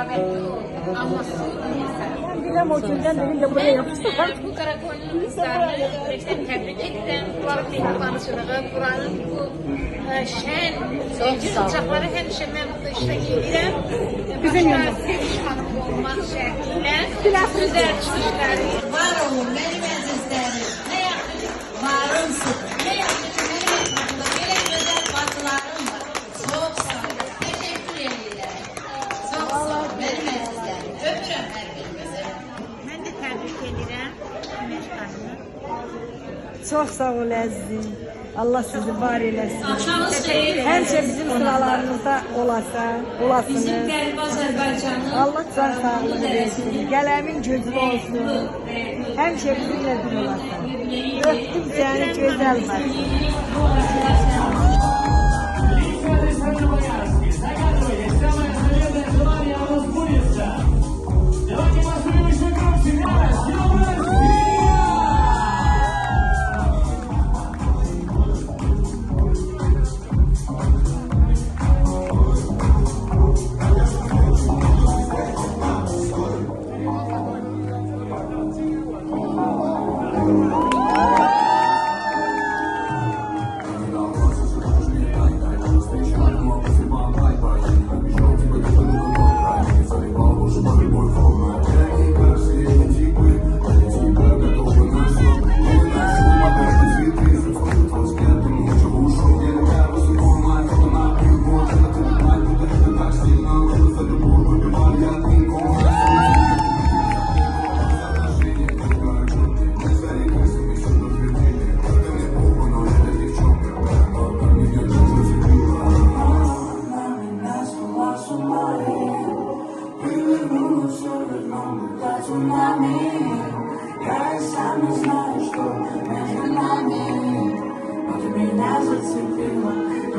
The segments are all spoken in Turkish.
Rağbetli oldu. Anlasın. Ben bilem o günden benim de buraya yapıştım. Bu karakolun kızlarını yürekten tebrik ederim. Bunların mehribançılığı, buranın bu şen, uçakları hemşe mən bu işlə gedirəm. Bizim yanımız. Seviş xanım olmaq şərtilə. Güzel çıxışları. Var olun benim əzizlərim. Ne yaptınız? Varımsın. Ne yaptınız? Benim etrafımda böyle güzel bacılarım var. Çok sağ olun. Teşekkür ederim. Çok sağ olun benim əzizlərim. Öpürəm hər birinizi. Mən də təbrik edirəm Güneş xanımı. Çok sağ ol əzizim. Allah sizi var eləsin. Aşağınız xeyir. Həmişə bizim sıralarımızda olasınız. Bizim qərib Azərbaycanın Allah can sağlığı versin. Gələmin gözü olsun. Həmişə bizimlə bir olasın. Öptüm səni gözəl var.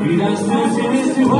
И до встречи вместе в